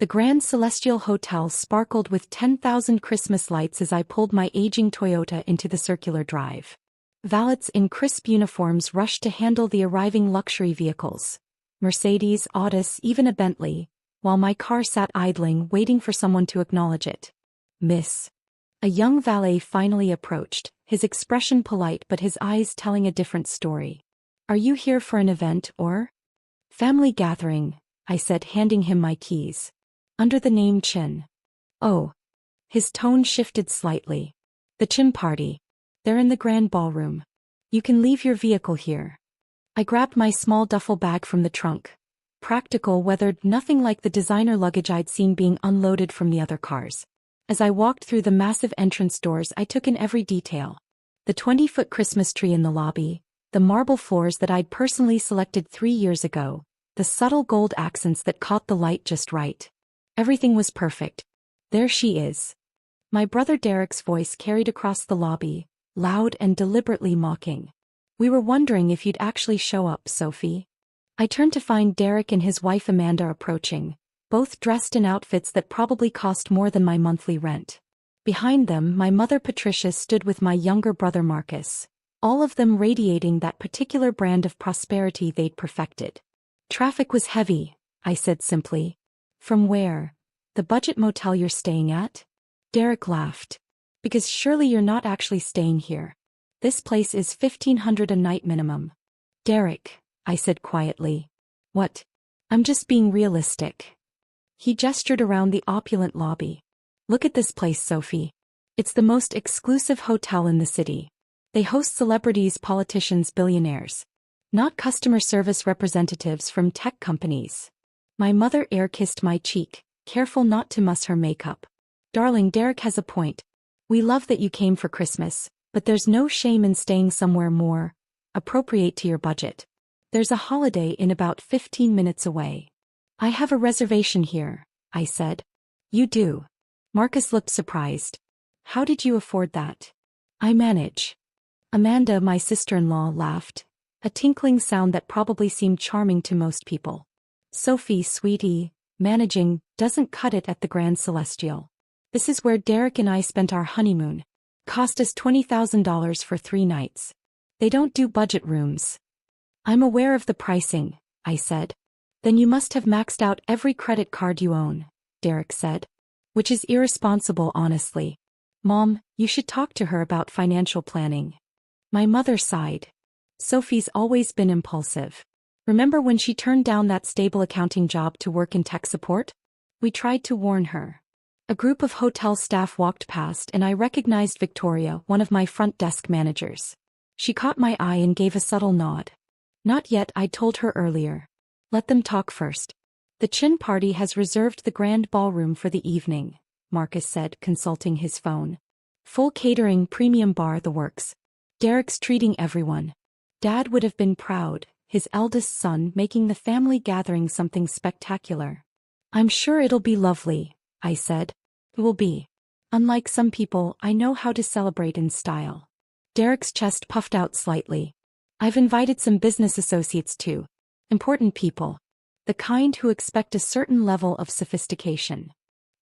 The Grand Celestial Hotel sparkled with 10,000 Christmas lights as I pulled my aging Toyota into the circular drive. Valets in crisp uniforms rushed to handle the arriving luxury vehicles. Mercedes, Audis, even a Bentley, while my car sat idling waiting for someone to acknowledge it. Miss. A young valet finally approached, his expression polite but his eyes telling a different story. Are you here for an event or family gathering? I said, handing him my keys. Under the name Chin. Oh. His tone shifted slightly. The Chin party. They're in the grand ballroom. You can leave your vehicle here. I grabbed my small duffel bag from the trunk. Practical, weathered, nothing like the designer luggage I'd seen being unloaded from the other cars. As I walked through the massive entrance doors, I took in every detail. The 20-foot Christmas tree in the lobby, the marble floors that I'd personally selected 3 years ago, the subtle gold accents that caught the light just right. Everything was perfect. There she is. My brother Derek's voice carried across the lobby, loud and deliberately mocking. We were wondering if you'd actually show up, Sophie. I turned to find Derek and his wife Amanda approaching, both dressed in outfits that probably cost more than my monthly rent. Behind them, my mother Patricia stood with my younger brother Marcus, all of them radiating that particular brand of prosperity they'd perfected. Traffic was heavy, I said simply. From where? The budget motel you're staying at? Derek laughed. Because surely you're not actually staying here. This place is $1,500 a night minimum. Derek, I said quietly. What? I'm just being realistic. He gestured around the opulent lobby. Look at this place, Sophie. It's the most exclusive hotel in the city. They host celebrities, politicians, billionaires. Not customer service representatives from tech companies. My mother air-kissed my cheek, careful not to muss her makeup. Darling, Derek has a point. We love that you came for Christmas, but there's no shame in staying somewhere more appropriate to your budget. There's a Holiday Inn about 15 minutes away. I have a reservation here, I said. You do? Marcus looked surprised. How did you afford that? I manage. Amanda, my sister-in-law, laughed, a tinkling sound that probably seemed charming to most people. Sophie, sweetie, managing doesn't cut it at the Grand Celestial. This is where Derek and I spent our honeymoon. Cost us $20,000 for 3 nights. They don't do budget rooms. I'm aware of the pricing, I said. Then you must have maxed out every credit card you own, Derek said. Which is irresponsible, honestly. Mom, you should talk to her about financial planning. My mother sighed. Sophie's always been impulsive. Remember when she turned down that stable accounting job to work in tech support? We tried to warn her. A group of hotel staff walked past and I recognized Victoria, one of my front desk managers. She caught my eye and gave a subtle nod. Not yet, I'd told her earlier. Let them talk first. The Chin party has reserved the grand ballroom for the evening, Marcus said, consulting his phone. Full catering, premium bar, the works. Derek's treating everyone. Dad would have been proud, his eldest son making the family gathering something spectacular. I'm sure it'll be lovely, I said. It will be. Unlike some people, I know how to celebrate in style. Derek's chest puffed out slightly. I've invited some business associates too. Important people. The kind who expect a certain level of sophistication.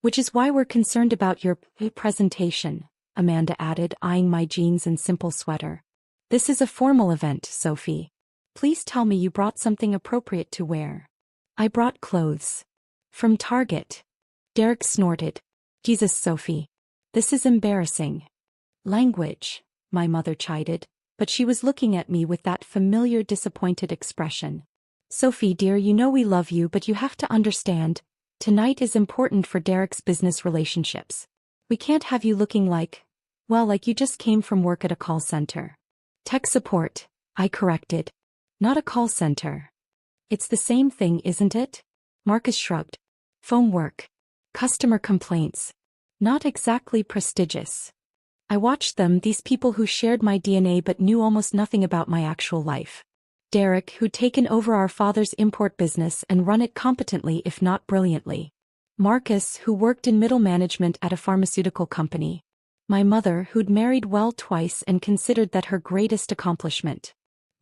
Which is why we're concerned about your presentation, Amanda added, eyeing my jeans and simple sweater. This is a formal event, Sophie. Please tell me you brought something appropriate to wear. I brought clothes. From Target. Derek snorted. Jesus, Sophie. This is embarrassing. Language, my mother chided, but she was looking at me with that familiar disappointed expression. Sophie dear, you know we love you, but you have to understand, tonight is important for Derek's business relationships. We can't have you looking like you just came from work at a call center. Tech support, I corrected. Not a call center. It's the same thing, isn't it? Marcus shrugged. Phone work. Customer complaints. Not exactly prestigious. I watched them, these people who shared my DNA but knew almost nothing about my actual life. Derek, who'd taken over our father's import business and run it competently if not brilliantly. Marcus, who worked in middle management at a pharmaceutical company. My mother, who'd married well twice and considered that her greatest accomplishment.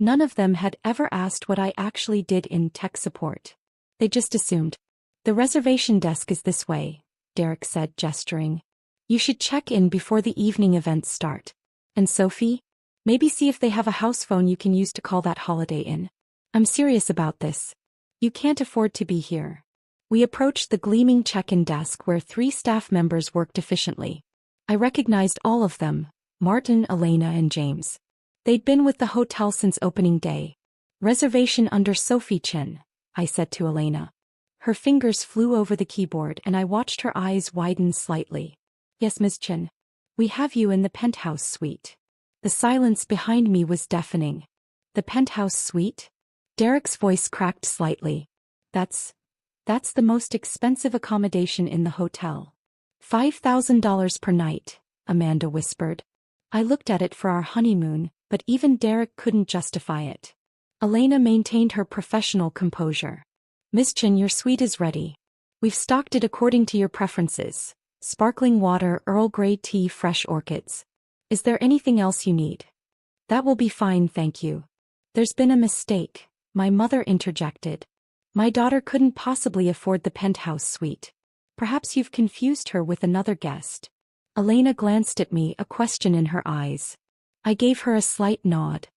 None of them had ever asked what I actually did in tech support. They just assumed. The reservation desk is this way, Derek said, gesturing. You should check in before the evening events start. And Sophie? Maybe see if they have a house phone you can use to call that Holiday Inn. I'm serious about this. You can't afford to be here. We approached the gleaming check-in desk where 3 staff members worked efficiently. I recognized all of them, Martin, Elena, and James. They'd been with the hotel since opening day. Reservation under Sophie Chin, I said to Elena. Her fingers flew over the keyboard and I watched her eyes widen slightly. Yes, Ms. Chin. We have you in the penthouse suite. The silence behind me was deafening. The penthouse suite? Derek's voice cracked slightly. That's the most expensive accommodation in the hotel. $5,000 per night, Amanda whispered. I looked at it for our honeymoon, but even Derek couldn't justify it. Elena maintained her professional composure. Miss Chin, your suite is ready. We've stocked it according to your preferences. Sparkling water, Earl Grey tea, fresh orchids. Is there anything else you need? That will be fine, thank you. There's been a mistake, my mother interjected. My daughter couldn't possibly afford the penthouse suite. Perhaps you've confused her with another guest. Elena glanced at me, a question in her eyes. I gave her a slight nod.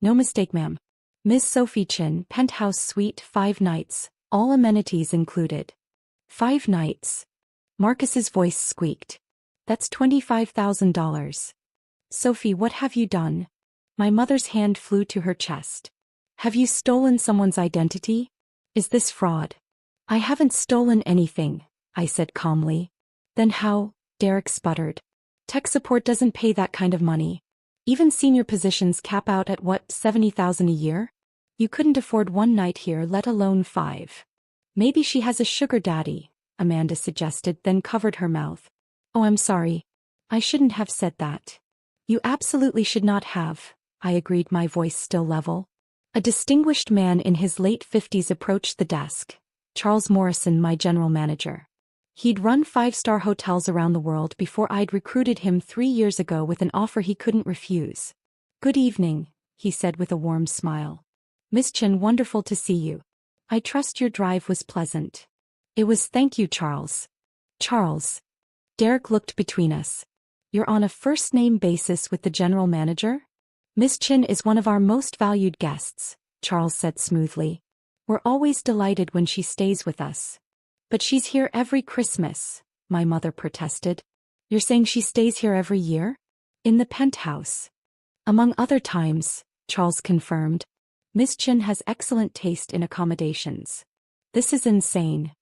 No mistake, ma'am. Miss Sophie Chin, penthouse suite, 5 nights, all amenities included. 5 nights. Marcus's voice squeaked. That's $25,000. Sophie, what have you done? My mother's hand flew to her chest. Have you stolen someone's identity? Is this fraud? I haven't stolen anything, I said calmly. Then how? Derek sputtered. Tech support doesn't pay that kind of money. Even senior positions cap out at what, $70,000 a year? You couldn't afford 1 night here, let alone 5. Maybe she has a sugar daddy, Amanda suggested, then covered her mouth. Oh, I'm sorry. I shouldn't have said that. You absolutely should not have, I agreed, my voice still level. A distinguished man in his late 50s approached the desk. Charles Morrison, my general manager. He'd run 5-star hotels around the world before I'd recruited him 3 years ago with an offer he couldn't refuse. Good evening, he said with a warm smile. Miss Chin, wonderful to see you. I trust your drive was pleasant. It was, thank you, Charles. Charles. Derek looked between us. You're on a first-name basis with the general manager? Miss Chin is one of our most valued guests, Charles said smoothly. We're always delighted when she stays with us. But she's here every Christmas, my mother protested. You're saying she stays here every year? In the penthouse. Among other times, Charles confirmed. Miss Chin has excellent taste in accommodations. This is insane.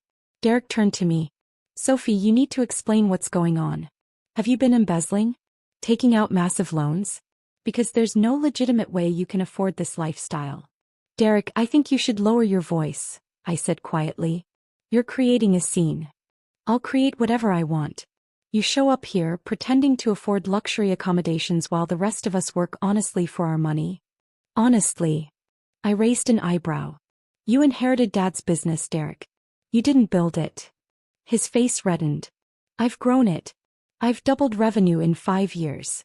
Derek turned to me. Sophie, you need to explain what's going on. Have you been embezzling? Taking out massive loans? Because there's no legitimate way you can afford this lifestyle. Derek, I think you should lower your voice, I said quietly. You're creating a scene. I'll create whatever I want. You show up here pretending to afford luxury accommodations while the rest of us work honestly for our money. Honestly. I raised an eyebrow. You inherited Dad's business, Derek. You didn't build it. His face reddened. I've grown it. I've doubled revenue in 5 years.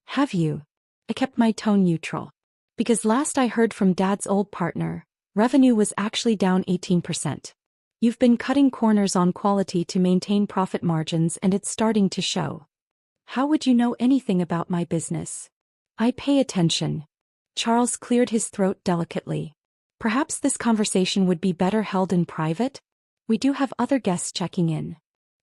Have you? I kept my tone neutral. Because last I heard from Dad's old partner, revenue was actually down 18%. You've been cutting corners on quality to maintain profit margins and it's starting to show. How would you know anything about my business? I pay attention. Charles cleared his throat delicately. Perhaps this conversation would be better held in private? We do have other guests checking in.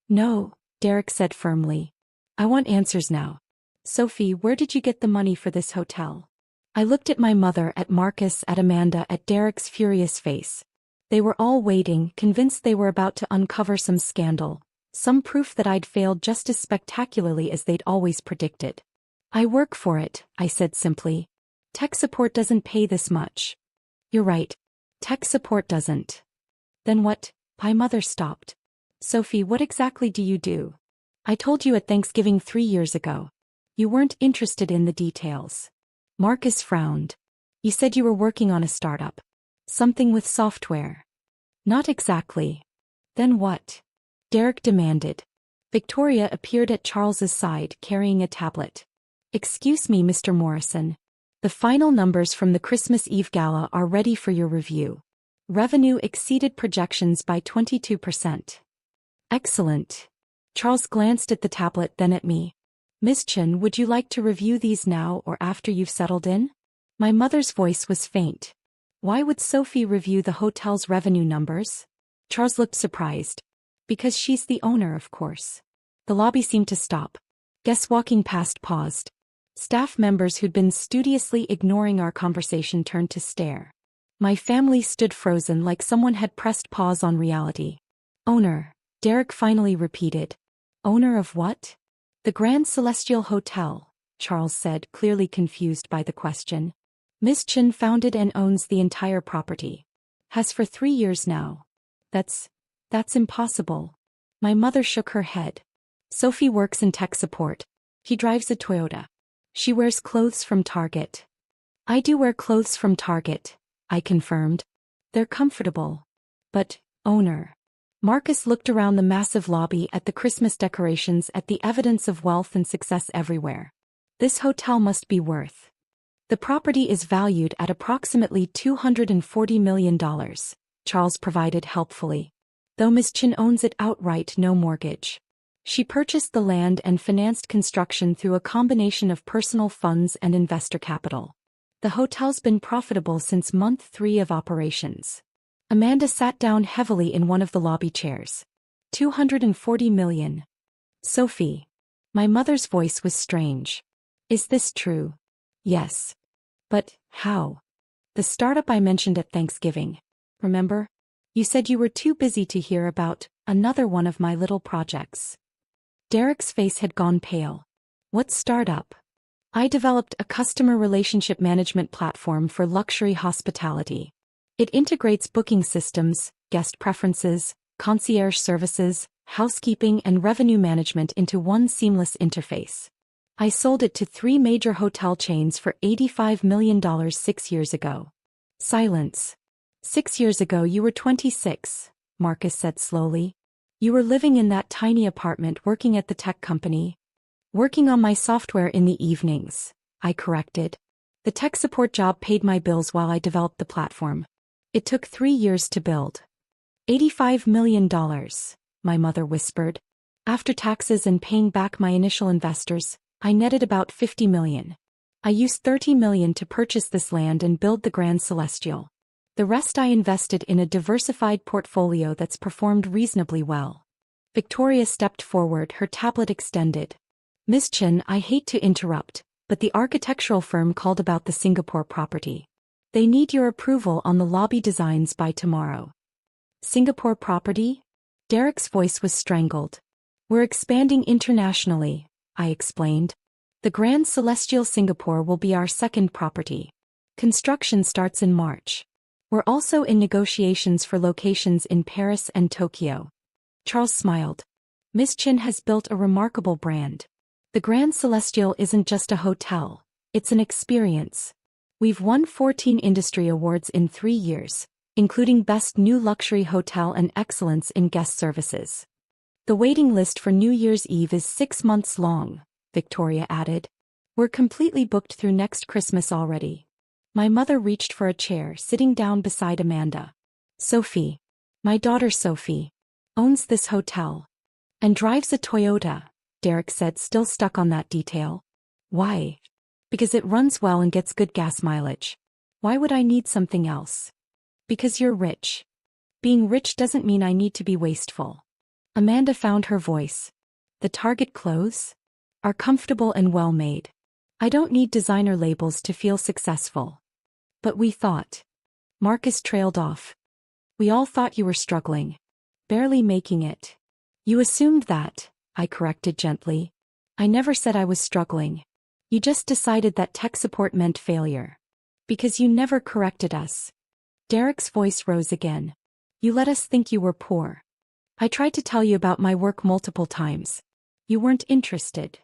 No, Derek said firmly. I want answers now. Sophie, where did you get the money for this hotel? I looked at my mother, at Marcus, at Amanda, at Derek's furious face. They were all waiting, convinced they were about to uncover some scandal, some proof that I'd failed just as spectacularly as they'd always predicted. I work for it, I said simply. Tech support doesn't pay this much. You're right. Tech support doesn't. Then what? My mother stopped. Sophie, what exactly do you do? I told you at Thanksgiving 3 years ago. You weren't interested in the details. Marcus frowned. You said you were working on a startup. Something with software. Not exactly. Then what? Derek demanded. Victoria appeared at Charles's side carrying a tablet. Excuse me, Mr. Morrison. The final numbers from the Christmas Eve gala are ready for your review. Revenue exceeded projections by 22%. Excellent. Charles glanced at the tablet, then at me. Miss Chen, would you like to review these now or after you've settled in? My mother's voice was faint. Why would Sophie review the hotel's revenue numbers? Charles looked surprised. Because she's the owner, of course. The lobby seemed to stop. Guests walking past paused. Staff members who'd been studiously ignoring our conversation turned to stare. My family stood frozen like someone had pressed pause on reality. Owner, Derek finally repeated. Owner of what? The Grand Celestial Hotel, Charles said, clearly confused by the question. Miss Chen founded and owns the entire property. Has for 3 years now. That's impossible. My mother shook her head. Sophie works in tech support. He drives a Toyota. She wears clothes from Target. I do wear clothes from Target, I confirmed. They're comfortable. But, owner. Marcus looked around the massive lobby at the Christmas decorations, at the evidence of wealth and success everywhere. This hotel must be worth. The property is valued at approximately $240 million, Charles provided helpfully. Though Ms. Chen owns it outright, no mortgage. She purchased the land and financed construction through a combination of personal funds and investor capital. The hotel's been profitable since month 3 of operations. Amanda sat down heavily in one of the lobby chairs. $240 million. Sophie. My mother's voice was strange. Is this true? Yes. But, how? The startup I mentioned at Thanksgiving. Remember? You said you were too busy to hear about another one of my little projects. Derek's face had gone pale. What startup? I developed a customer relationship management platform for luxury hospitality. It integrates booking systems, guest preferences, concierge services, housekeeping and revenue management into one seamless interface. I sold it to 3 major hotel chains for $85 million 6 years ago. Silence. 6 years ago you were 26, Marcus said slowly. You were living in that tiny apartment working at the tech company. Working on my software in the evenings, I corrected. The tech support job paid my bills while I developed the platform. It took 3 years to build. $85 million, my mother whispered. After taxes and paying back my initial investors, I netted about $50 million. I used $30 million to purchase this land and build the Grand Celestial. The rest I invested in a diversified portfolio that's performed reasonably well. Victoria stepped forward, her tablet extended. Miss Chen, I hate to interrupt, but the architectural firm called about the Singapore property. They need your approval on the lobby designs by tomorrow. Singapore property? Derek's voice was strangled. We're expanding internationally, I explained. The Grand Celestial Singapore will be our second property. Construction starts in March. We're also in negotiations for locations in Paris and Tokyo. Charles smiled. Miss Chen has built a remarkable brand. The Grand Celestial isn't just a hotel, it's an experience. We've won 14 industry awards in 3 years, including Best New Luxury Hotel and Excellence in Guest Services. The waiting list for New Year's Eve is 6 months long, Victoria added. We're completely booked through next Christmas already. My mother reached for a chair, sitting down beside Amanda. Sophie. My daughter Sophie. Owns this hotel. And drives a Toyota, Derek said, still stuck on that detail. Why? Because it runs well and gets good gas mileage. Why would I need something else? Because you're rich. Being rich doesn't mean I need to be wasteful. Amanda found her voice. The Target clothes are comfortable and well made. I don't need designer labels to feel successful. But we thought. Marcus trailed off. We all thought you were struggling. Barely making it. You assumed that, I corrected gently. I never said I was struggling. You just decided that tech support meant failure. Because you never corrected us. Derek's voice rose again. You let us think you were poor. I tried to tell you about my work multiple times. You weren't interested.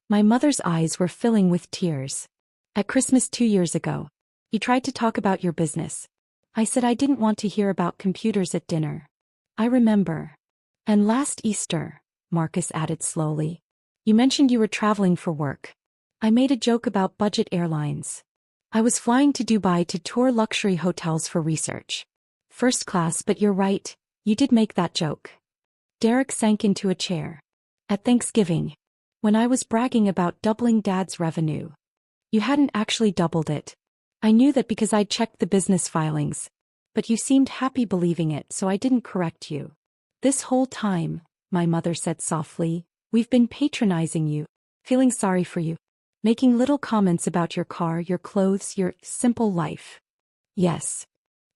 My mother's eyes were filling with tears. At Christmas 2 years ago, you tried to talk about your business. I said I didn't want to hear about computers at dinner. I remember. And last Easter, Marcus added slowly. You mentioned you were traveling for work. I made a joke about budget airlines. I was flying to Dubai to tour luxury hotels for research. First class, but you're right, you did make that joke. Derek sank into a chair. At Thanksgiving, when I was bragging about doubling Dad's revenue. You hadn't actually doubled it. I knew that because I'd checked the business filings. But you seemed happy believing it, so I didn't correct you. This whole time, my mother said softly, we've been patronizing you, feeling sorry for you, making little comments about your car, your clothes, your simple life. Yes.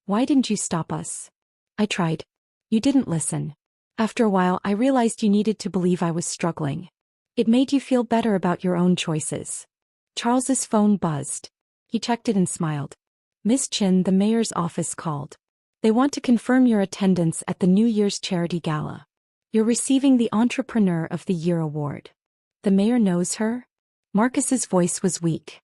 Why didn't you stop us? I tried. You didn't listen. After a while, I realized you needed to believe I was struggling. It made you feel better about your own choices. Charles's phone buzzed. He checked it and smiled. Miss Chin, the mayor's office called. They want to confirm your attendance at the New Year's charity gala. You're receiving the Entrepreneur of the Year award. The mayor knows her? Marcus's voice was weak.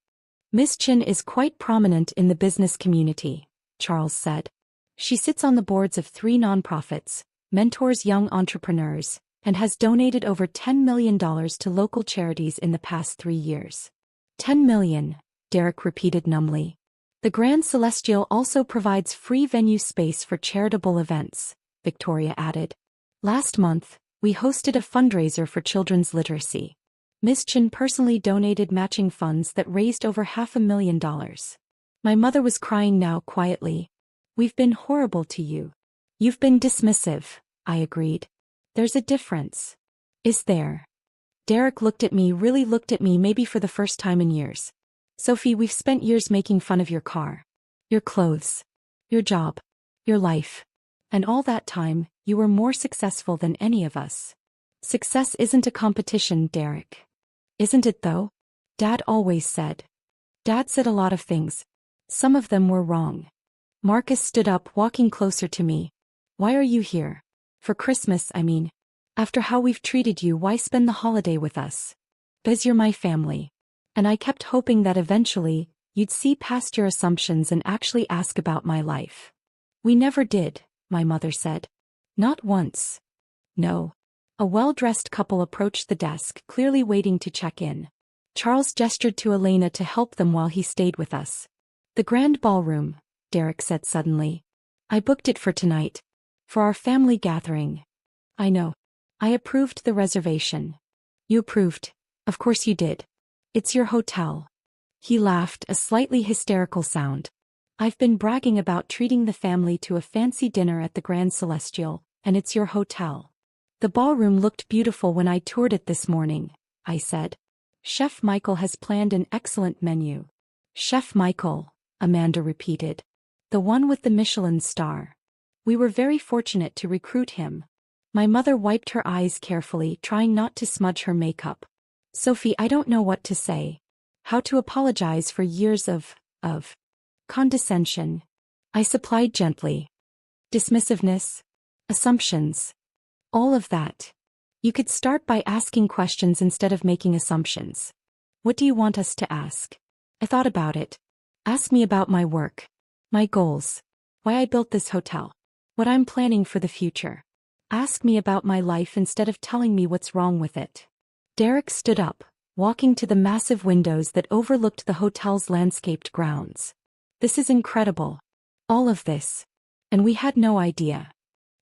Miss Chin is quite prominent in the business community, Charles said. She sits on the boards of 3 nonprofits, mentors young entrepreneurs, and has donated over $10 million to local charities in the past 3 years. $10 million, Derek repeated numbly. The Grand Celestial also provides free venue space for charitable events, Victoria added. Last month, we hosted a fundraiser for children's literacy. Miss Chin personally donated matching funds that raised over $500,000. My mother was crying now quietly. We've been horrible to you. You've been dismissive, I agreed. There's a difference. Is there? Derek looked at me, really looked at me, maybe for the first time in years. Sophie, we've spent years making fun of your car, your clothes, your job, your life. And all that time, you were more successful than any of us. Success isn't a competition, Derek. Isn't it though? Dad always said. Dad said a lot of things. Some of them were wrong. Marcus stood up, walking closer to me. Why are you here? For Christmas, I mean. After how we've treated you, why spend the holiday with us? Because you're my family. And I kept hoping that eventually, you'd see past your assumptions and actually ask about my life. We never did, my mother said. Not once. No. A well-dressed couple approached the desk, clearly waiting to check in. Charles gestured to Elena to help them while he stayed with us. The grand ballroom, Derek said suddenly. I booked it for tonight. For our family gathering. I know. I approved the reservation. You approved. Of course you did. It's your hotel. He laughed, a slightly hysterical sound. I've been bragging about treating the family to a fancy dinner at the Grand Celestial, and it's your hotel. The ballroom looked beautiful when I toured it this morning, I said. Chef Michael has planned an excellent menu. Chef Michael, Amanda repeated. The one with the Michelin star. We were very fortunate to recruit him. My mother wiped her eyes carefully, trying not to smudge her makeup. Sophie, I don't know what to say. How to apologize for years of condescension. I supplied gently. Dismissiveness. Assumptions. All of that. You could start by asking questions instead of making assumptions. What do you want us to ask? I thought about it. Ask me about my work. My goals. Why I built this hotel. What I'm planning for the future. Ask me about my life instead of telling me what's wrong with it. Derek stood up, walking to the massive windows that overlooked the hotel's landscaped grounds. This is incredible. All of this. And we had no idea.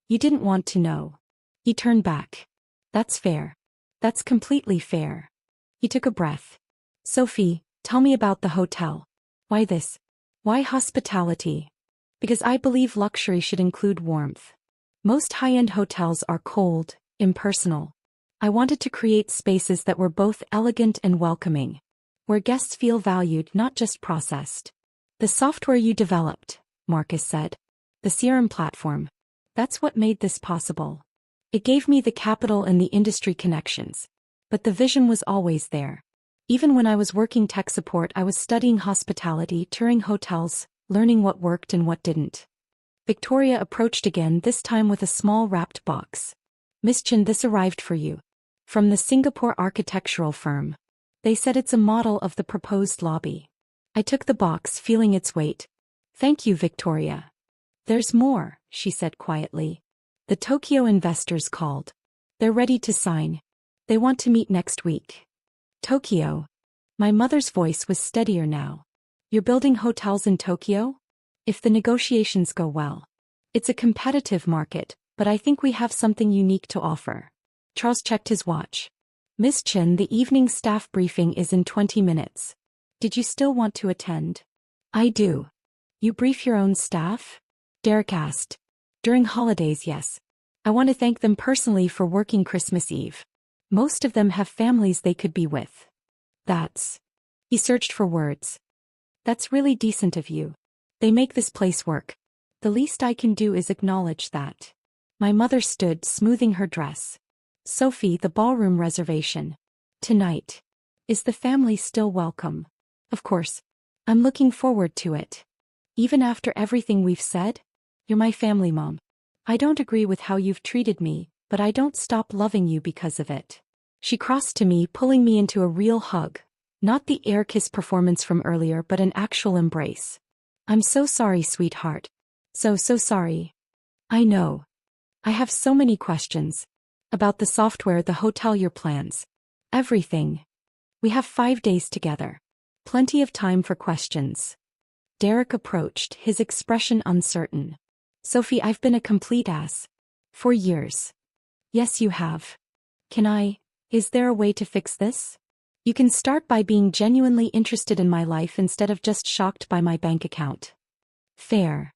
You didn't want to know. He turned back. That's fair. That's completely fair. He took a breath. Sophie, tell me about the hotel. Why this? Why hospitality? Because I believe luxury should include warmth. Most high-end hotels are cold, impersonal. I wanted to create spaces that were both elegant and welcoming, where guests feel valued, not just processed. The software you developed, Marcus said. The CRM platform. That's what made this possible. It gave me the capital and the industry connections. But the vision was always there. Even when I was working tech support, I was studying hospitality, touring hotels, learning what worked and what didn't. Victoria approached again, this time with a small wrapped box. Miss Chin, this arrived for you. From the Singapore architectural firm. They said it's a model of the proposed lobby. I took the box, feeling its weight. Thank you, Victoria. There's more, she said quietly. The Tokyo investors called. They're ready to sign. They want to meet next week. Tokyo. My mother's voice was steadier now. You're building hotels in Tokyo? If the negotiations go well. It's a competitive market, but I think we have something unique to offer. Charles checked his watch. Miss Chen, the evening staff briefing is in 20 minutes. Did you still want to attend? I do. You brief your own staff? Derek asked. During holidays, yes. I want to thank them personally for working Christmas Eve. Most of them have families they could be with. He searched for words. That's really decent of you. They make this place work. The least I can do is acknowledge that. My mother stood, smoothing her dress. Sophie, the ballroom reservation. Tonight. Is the family still welcome? Of course. I'm looking forward to it. Even after everything we've said? You're my family, Mom. I don't agree with how you've treated me, but I don't stop loving you because of it. She crossed to me, pulling me into a real hug. Not the air kiss performance from earlier, but an actual embrace. I'm so sorry, sweetheart. So sorry. I know. I have so many questions. About the software, the hotel, your plans. Everything. We have 5 days together. Plenty of time for questions. Derek approached, his expression uncertain. Sophie, I've been a complete ass. For years. Yes, you have. Is there a way to fix this? You can start by being genuinely interested in my life instead of just shocked by my bank account. Fair.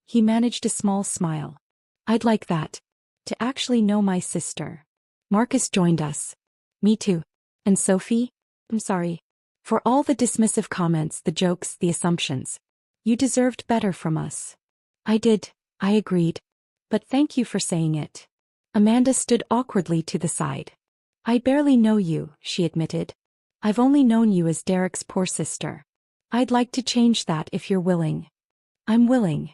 He managed a small smile. I'd like that. To actually know my sister. Marcus joined us. Me too. And Sophie? I'm sorry. For all the dismissive comments, the jokes, the assumptions. You deserved better from us. I did, I agreed. But thank you for saying it. Amanda stood awkwardly to the side. I barely know you, she admitted. I've only known you as Derek's poor sister. I'd like to change that if you're willing. I'm willing.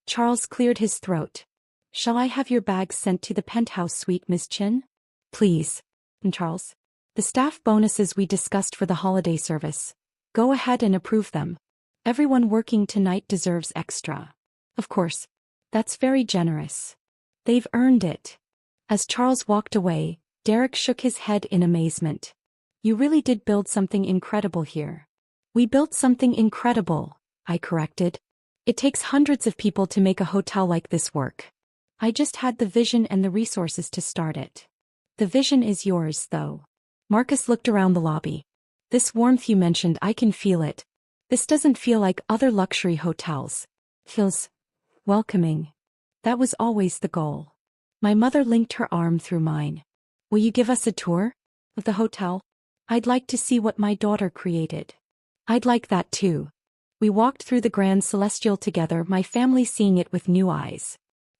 Charles cleared his throat. Shall I have your bags sent to the penthouse suite, Miss Chin? Please. And Charles. The staff bonuses we discussed for the holiday service. Go ahead and approve them. Everyone working tonight deserves extra. Of course. That's very generous. They've earned it. As Charles walked away, Derek shook his head in amazement. You really did build something incredible here. We built something incredible, I corrected. It takes hundreds of people to make a hotel like this work. I just had the vision and the resources to start it. The vision is yours, though. Marcus looked around the lobby. This warmth you mentioned, I can feel it. This doesn't feel like other luxury hotels. Feels welcoming. That was always the goal. My mother linked her arm through mine. Will you give us a tour of the hotel? I'd like to see what my daughter created. I'd like that too. We walked through the Grand Celestial together, my family seeing it with new eyes.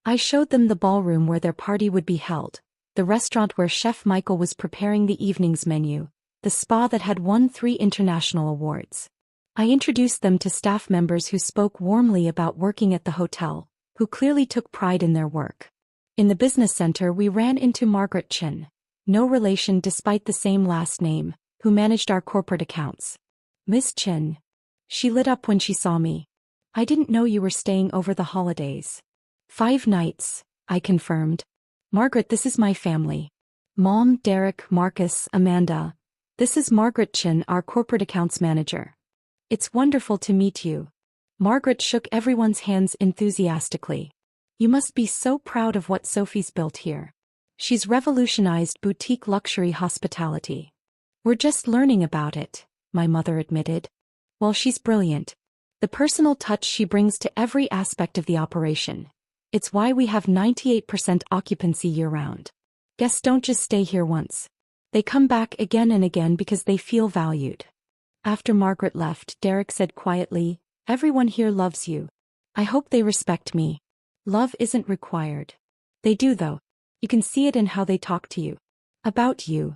I showed them the ballroom where their party would be held, the restaurant where Chef Michael was preparing the evening's menu, the spa that had won 3 international awards. I introduced them to staff members who spoke warmly about working at the hotel, who clearly took pride in their work. In the business center we ran into Margaret Chin, no relation despite the same last name, who managed our corporate accounts. Miss Chin. She lit up when she saw me. I didn't know you were staying over the holidays. 5 nights, I confirmed. Margaret, this is my family. Mom, Derek, Marcus, Amanda. This is Margaret Chin, our corporate accounts manager. It's wonderful to meet you. Margaret shook everyone's hands enthusiastically. You must be so proud of what Sophie's built here. She's revolutionized boutique luxury hospitality. We're just learning about it, my mother admitted. Well, she's brilliant. The personal touch she brings to every aspect of the operation. It's why we have 98% occupancy year-round. Guests don't just stay here once. They come back again and again because they feel valued. After Margaret left, Derek said quietly, everyone here loves you. I hope they respect me. Love isn't required. They do though. You can see it in how they talk to you. About you.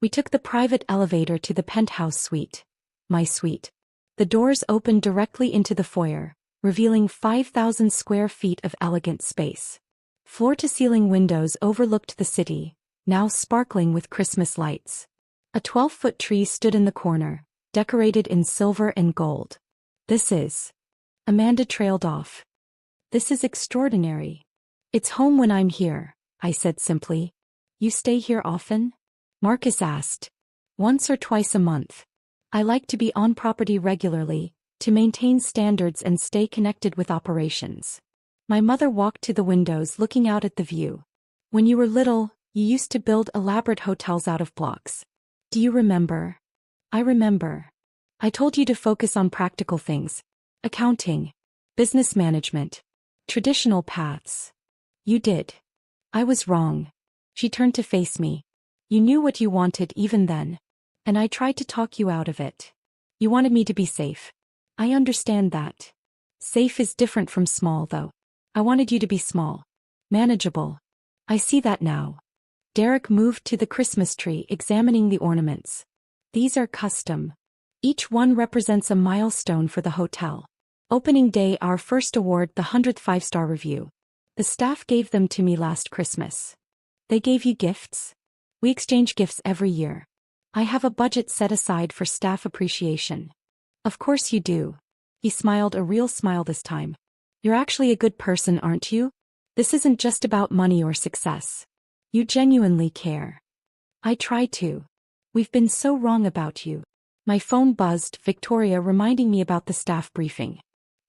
We took the private elevator to the penthouse suite. My suite. The doors opened directly into the foyer, revealing 5,000 square feet of elegant space. Floor-to-ceiling windows overlooked the city, now sparkling with Christmas lights. A 12-foot tree stood in the corner, decorated in silver and gold. This is. Amanda trailed off. This is extraordinary. It's home when I'm here, I said simply. You stay here often? Marcus asked. Once or twice a month. I like to be on property regularly, to maintain standards and stay connected with operations. My mother walked to the windows looking out at the view. When you were little, you used to build elaborate hotels out of blocks. Do you remember? I remember. I told you to focus on practical things. Accounting. Business management. Traditional paths. You did. I was wrong. She turned to face me. You knew what you wanted even then. And I tried to talk you out of it. You wanted me to be safe. I understand that. Safe is different from small though. I wanted you to be small. Manageable. I see that now. Derek moved to the Christmas tree, examining the ornaments. These are custom. Each one represents a milestone for the hotel. Opening day, our first award, the 100th 5-star review. The staff gave them to me last Christmas. They gave you gifts? We exchange gifts every year. I have a budget set aside for staff appreciation. Of course you do. He smiled, a real smile this time. You're actually a good person, aren't you? This isn't just about money or success. You genuinely care. I try to. We've been so wrong about you. My phone buzzed, Victoria reminding me about the staff briefing.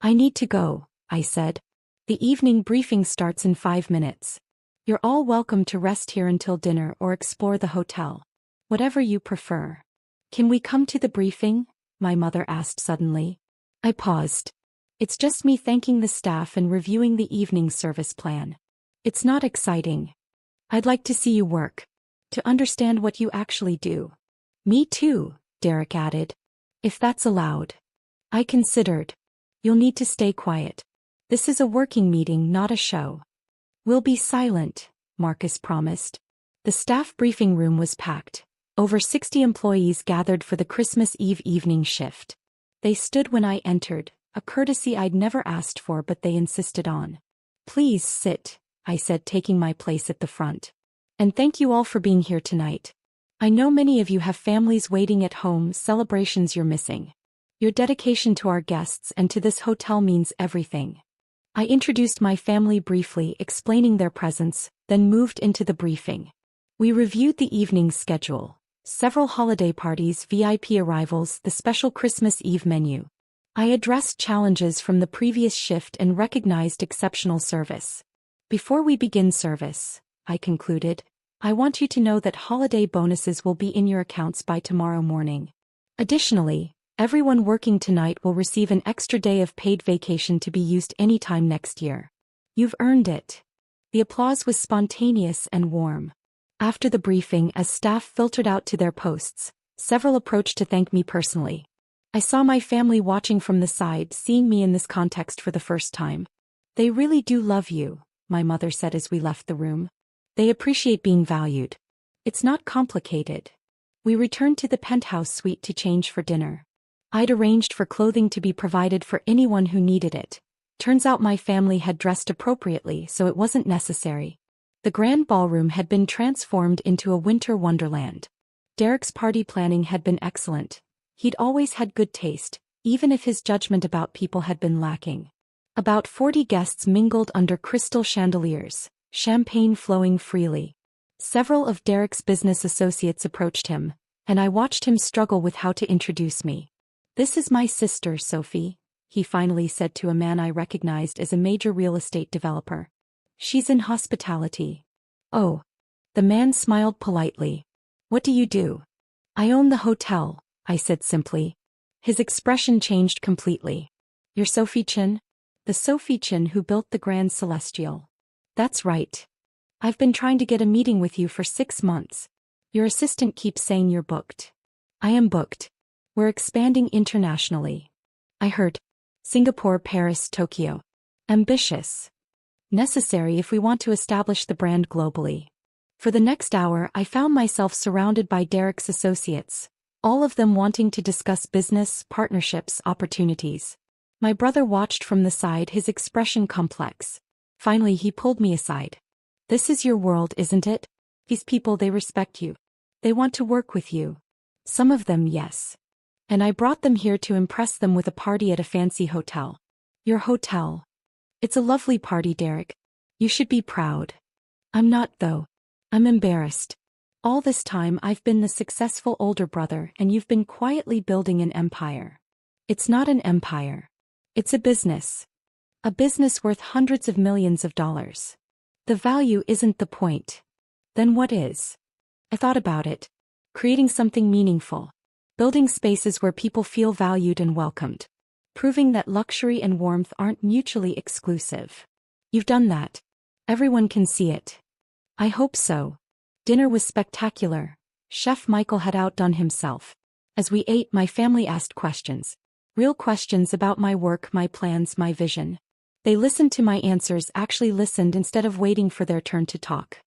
I need to go, I said. The evening briefing starts in 5 minutes. You're all welcome to rest here until dinner or explore the hotel. Whatever you prefer. Can we come to the briefing? My mother asked suddenly. I paused. It's just me thanking the staff and reviewing the evening service plan. It's not exciting. I'd like to see you work. To understand what you actually do. Me too, Derek added. If that's allowed. I considered. You'll need to stay quiet. This is a working meeting, not a show. We'll be silent, Marcus promised. The staff briefing room was packed. Over 60 employees gathered for the Christmas Eve evening shift. They stood when I entered, a courtesy I'd never asked for but they insisted on. Please sit, I said, taking my place at the front. And thank you all for being here tonight. I know many of you have families waiting at home, celebrations you're missing. Your dedication to our guests and to this hotel means everything. I introduced my family briefly, explaining their presence, then moved into the briefing. We reviewed the evening's schedule. Several holiday parties, VIP arrivals, the special Christmas Eve menu. I addressed challenges from the previous shift and recognized exceptional service. Before we begin service, I concluded, I want you to know that holiday bonuses will be in your accounts by tomorrow morning. Additionally, everyone working tonight will receive an extra day of paid vacation to be used anytime next year. You've earned it. The applause was spontaneous and warm. After the briefing, as staff filtered out to their posts, several approached to thank me personally. I saw my family watching from the side, seeing me in this context for the first time. They really do love you, my mother said as we left the room. They appreciate being valued. It's not complicated. We returned to the penthouse suite to change for dinner. I'd arranged for clothing to be provided for anyone who needed it. Turns out my family had dressed appropriately, so it wasn't necessary. The grand ballroom had been transformed into a winter wonderland. Derek's party planning had been excellent. He'd always had good taste, even if his judgment about people had been lacking. About 40 guests mingled under crystal chandeliers, champagne flowing freely. Several of Derek's business associates approached him, and I watched him struggle with how to introduce me. This is my sister, Sophie, he finally said to a man I recognized as a major real estate developer. She's in hospitality. Oh. The man smiled politely. What do you do? I own the hotel, I said simply. His expression changed completely. You're Sophie Chin? The Sophie Chin who built the Grand Celestial. That's right. I've been trying to get a meeting with you for 6 months. Your assistant keeps saying you're booked. I am booked. We're expanding internationally. I heard. Singapore, Paris, Tokyo. Ambitious. Necessary if we want to establish the brand globally. For the next hour, I found myself surrounded by Derek's associates, all of them wanting to discuss business, partnerships, opportunities. My brother watched from the side, his expression complex. Finally, he pulled me aside. This is your world, isn't it? These people, they respect you. They want to work with you. Some of them, yes. And I brought them here to impress them with a party at a fancy hotel. Your hotel. It's a lovely party, Derek. You should be proud. I'm not, though. I'm embarrassed. All this time I've been the successful older brother and you've been quietly building an empire. It's not an empire. It's a business. A business worth hundreds of millions of dollars. The value isn't the point. Then what is? I thought about it. Creating something meaningful. Building spaces where people feel valued and welcomed. Proving that luxury and warmth aren't mutually exclusive. You've done that. Everyone can see it. I hope so. Dinner was spectacular. Chef Michael had outdone himself. As we ate, my family asked questions. Real questions about my work, my plans, my vision. They listened to my answers, actually listened instead of waiting for their turn to talk.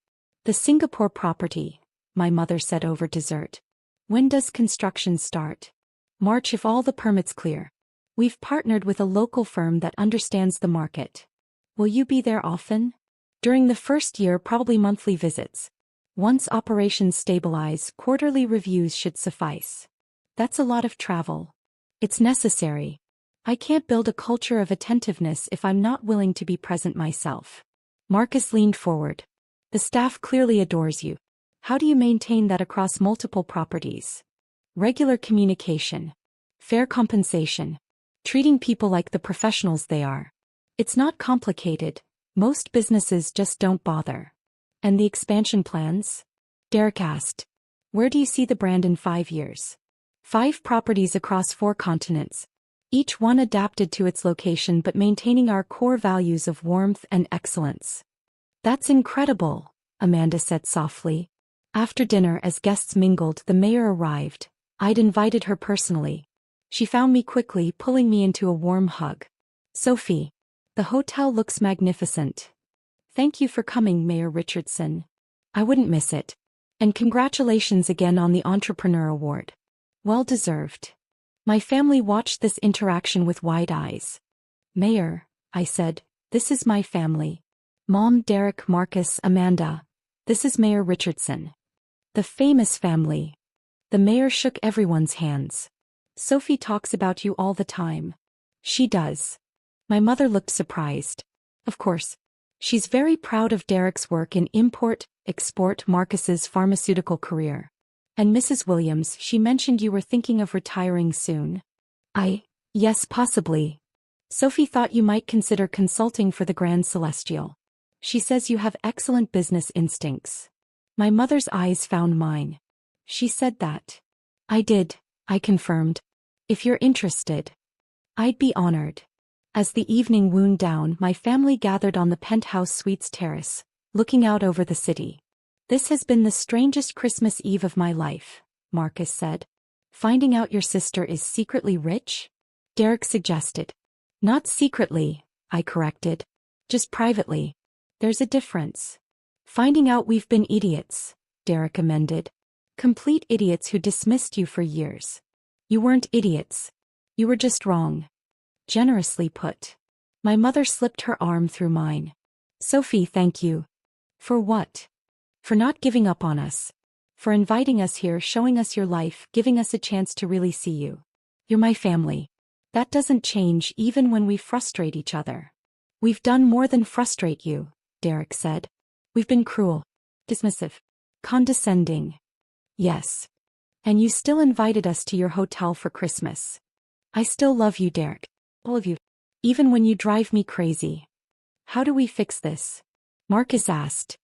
The Singapore property, my mother said over dessert. When does construction start? March if all the permits clear. We've partnered with a local firm that understands the market. Will you be there often? During the first year, probably monthly visits. Once operations stabilize, quarterly reviews should suffice. That's a lot of travel. It's necessary. I can't build a culture of attentiveness if I'm not willing to be present myself. Marcus leaned forward. The staff clearly adores you. How do you maintain that across multiple properties? Regular communication. Fair compensation. Treating people like the professionals they are. It's not complicated. Most businesses just don't bother. And the expansion plans? Derek asked. Where do you see the brand in 5 years? 5 properties across 4 continents. Each one adapted to its location but maintaining our core values of warmth and excellence. That's incredible, Amanda said softly. After dinner, as guests mingled, the mayor arrived. I'd invited her personally. She found me quickly, pulling me into a warm hug. Sophie, the hotel looks magnificent. Thank you for coming, Mayor Richardson. I wouldn't miss it. And congratulations again on the Entrepreneur Award. Well deserved. My family watched this interaction with wide eyes. Mayor, I said, this is my family. Mom, Derek, Marcus, Amanda. This is Mayor Richardson. The famous family. The mayor shook everyone's hands. Sophie talks about you all the time. She does. My mother looked surprised. Of course. She's very proud of Derek's work in import-export, Marcus's pharmaceutical career. And Mrs. Williams, she mentioned you were thinking of retiring soon. Yes, possibly. Sophie thought you might consider consulting for the Grand Celestial. She says you have excellent business instincts. My mother's eyes found mine. She said that. I did, I confirmed. If you're interested. I'd be honored. As the evening wound down, my family gathered on the penthouse suites terrace, looking out over the city. This has been the strangest Christmas Eve of my life, Marcus said. Finding out your sister is secretly rich? Derek suggested. Not secretly, I corrected. Just privately. There's a difference. Finding out we've been idiots, Derek amended. Complete idiots who dismissed you for years. You weren't idiots. You were just wrong. Generously put. My mother slipped her arm through mine. Sophie, thank you. For what? For not giving up on us. For inviting us here, showing us your life, giving us a chance to really see you. You're my family. That doesn't change even when we frustrate each other. We've done more than frustrate you, Derek said. We've been cruel, dismissive, condescending. Yes. And you still invited us to your hotel for Christmas. I still love you, Derek. All of you. Even when you drive me crazy. How do we fix this? Marcus asked.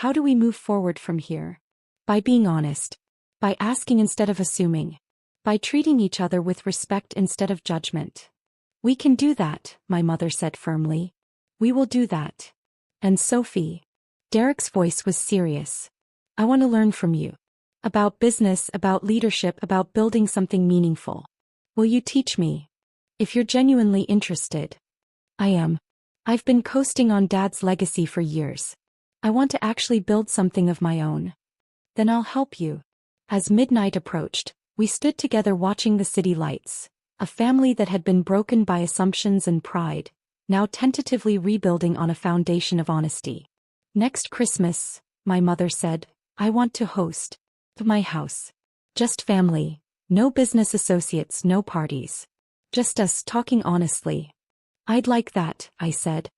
How do we move forward from here? By being honest. By asking instead of assuming. By treating each other with respect instead of judgment. We can do that, my mother said firmly. We will do that. And Sophie. Derek's voice was serious. I want to learn from you. About business, about leadership, about building something meaningful. Will you teach me? If you're genuinely interested. I am. I've been coasting on Dad's legacy for years. I want to actually build something of my own. Then I'll help you. As midnight approached, we stood together watching the city lights, a family that had been broken by assumptions and pride, now tentatively rebuilding on a foundation of honesty. Next Christmas, my mother said, I want to host. My house. Just family. No business associates, no parties. Just us talking honestly. I'd like that, I said.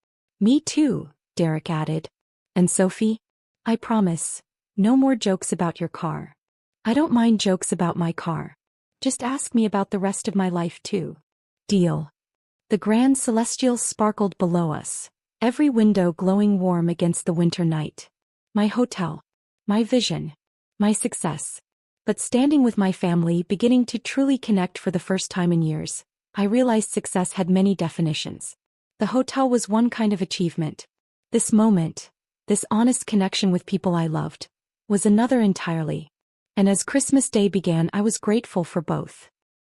Me too, Derek added. And Sophie? I promise. No more jokes about your car. I don't mind jokes about my car. Just ask me about the rest of my life too. Deal. The grand celestials sparkled below us, every window glowing warm against the winter night. My hotel. My vision. My success. But standing with my family, beginning to truly connect for the first time in years, I realized success had many definitions. The hotel was one kind of achievement. This moment, this honest connection with people I loved, was another entirely. And as Christmas Day began, I was grateful for both.